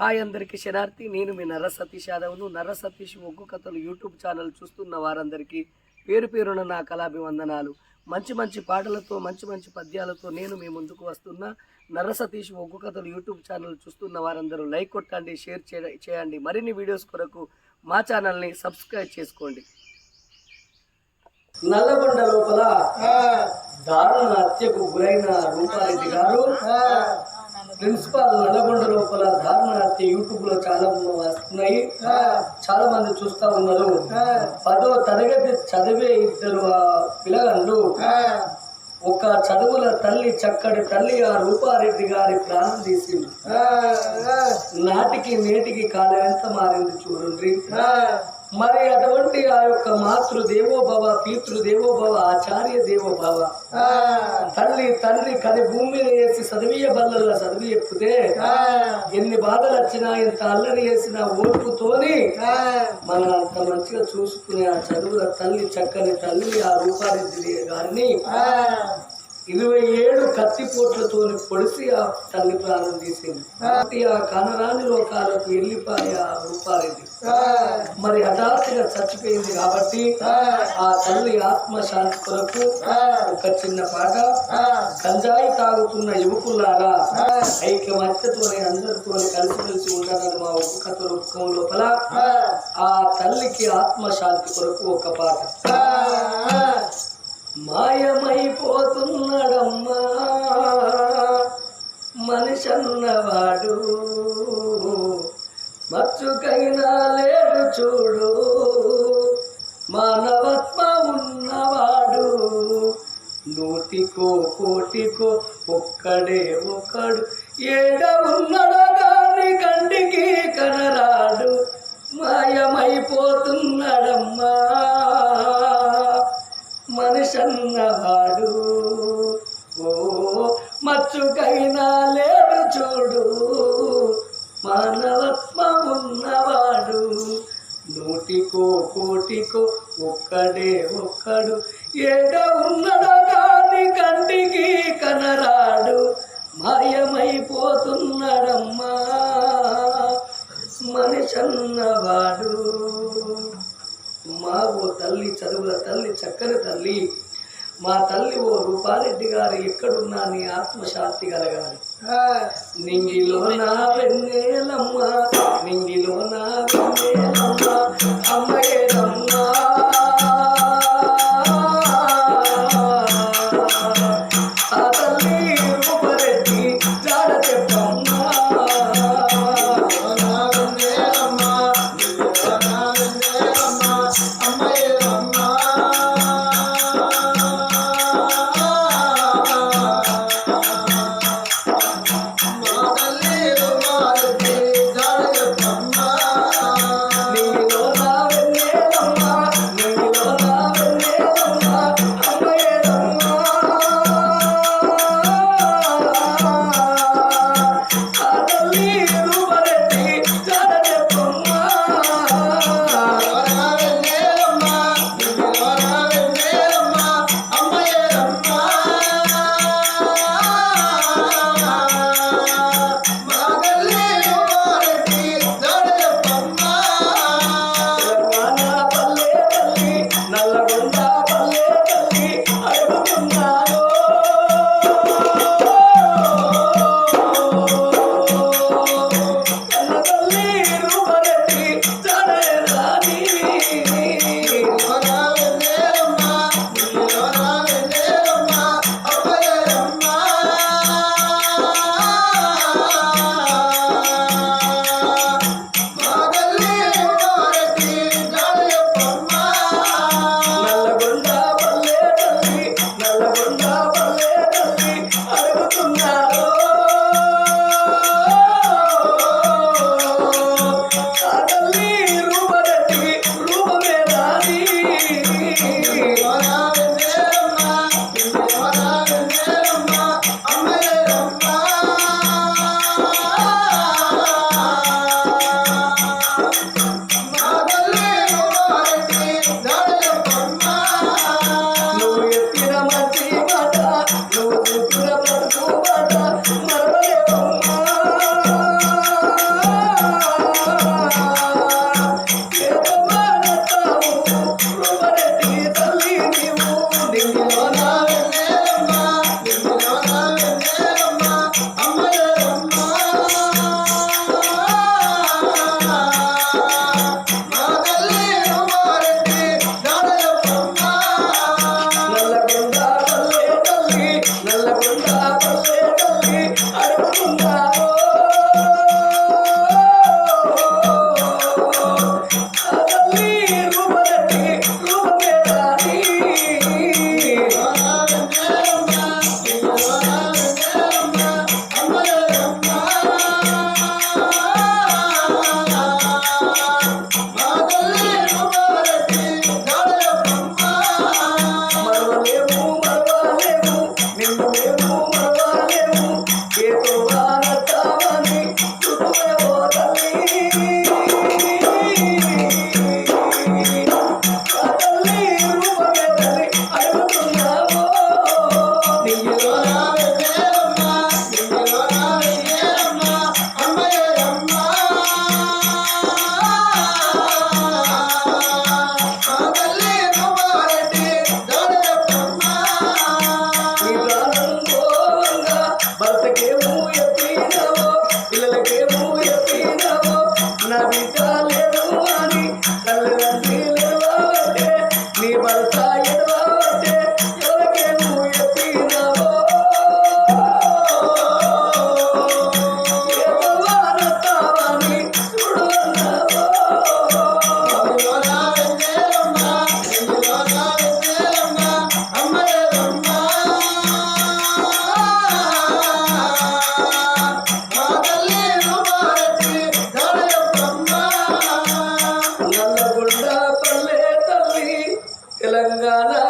Hi అందరికీ శనార్థి. నేను మీ నర్ర సతీష్ యాదవ్ను. నర్ర సతీష్ ఒగ్గు కథలు యూట్యూబ్ ఛానల్ చూస్తున్న వారందరికీ పేరు పేరున నా కళాభివందనాలు. మంచి మంచి పాటలతో మంచి మంచి పద్యాలతో నేను మీ ముందుకు వస్తున్న నర్ర సతీష్ ఒగ్గు కథలు యూట్యూబ్ ఛానల్ చూస్తున్న వారందరూ లైక్ కొట్టండి, షేర్ చేయండి. మరిన్ని వీడియోస్ కొరకు మా ఛానల్ని సబ్స్క్రైబ్ చేసుకోండి. నల్లగొండ లోపల దారుణ హత్యకు గురైన రూపారెడ్డి గారు ప్రిన్సిపాల్ నల్లగొండ లోపల దారుణ హత్య యూట్యూబ్ లో చాలా వస్తున్నాయి, చాలా మంది చూస్తా ఉన్నారు. 10వ తరగతి చదివే ఇద్దరు పిల్లగాళ్ళు, ఒక చదువుల తల్లి, చక్కటి తల్లి ఆ రూపారెడ్డి గారి ప్రాణం తీసింది. నాటికి నేటికి కాలం ఎంత మారింది చూడండి. మరి అటువంటి ఆ యొక్క మాతృదేవోభవ, పితృదేవోభవ, ఆచార్య దేవోభవ, తల్లి తండ్రి కది భూమి మీద వేసి చదివియ బల్లల్లో చదివి ఎప్పితే ఎన్ని బాధలు వచ్చినా, ఎంత అల్లరి చేసినా ఓర్పుతోని మనం అంత మంచిగా చూసుకునే ఆ చదువుల తల్లి, చక్కని తల్లి ఆ రూపారెడ్డి గారిని 27 కత్తిపోట్లతో పొడిసి ఆ తల్లి ప్రాణం తీసింది. ఆ కనరాని లోకాలకు వెళ్ళిపోయి ఆ రూపారెడ్డి మరి హఠాత్తుగా చచ్చిపోయింది. కాబట్టి ఆ తల్లి ఆత్మశాంతి కొరకు ఒక చిన్న పాట. గంజాయి తాగుతున్న యువకులారా ఐక్యమత్యతోనే అందరితో కలిసి ఉంటారని మా ఒక్క కథ రూపం లోపల ఆ తల్లికి ఆత్మశాంతి కొరకు ఒక పాట. మాయమైపోతున్నాడమ్మా మనిషన్నవాడు, మచ్చుకైనా లేడు చూడు, మానవత్వం ఉన్నవాడు, నూటికో కోటికో ఒక్కడే ఒక్కడు, ఏడ ఉన్నడో గాని కంటికి కనరాడు, మాయమైపోతున్నాడమ్మా మనిషన్నవాడు, ఓ మచ్చుకైనా లేడు చూడు, మానవత్వం ఉన్నవాడు, నూటికో కోటికో ఒక్కడే ఒక్కడు, ఏడ ఉన్నడో కాని కంటికి కనరాడు, మాయమైపోతున్నాడమ్మా మనిషన్నవాడు. మా ఓ తల్లి, చదువుల తల్లి, చక్కని తల్లి, మా తల్లి ఓ రూపారెడ్డి గారు ఎక్కడున్నా నీ ఆత్మశాంతి కలగాలి. నింగిలో నా వెన్నెలమ్మ, నింగిలో నా వెన్నెలమ్మ, అమ్మయేనమ్మా ఆ తల్లి రూపారెడ్డి జాడ చెప్పమ్మా. తెలంగాణ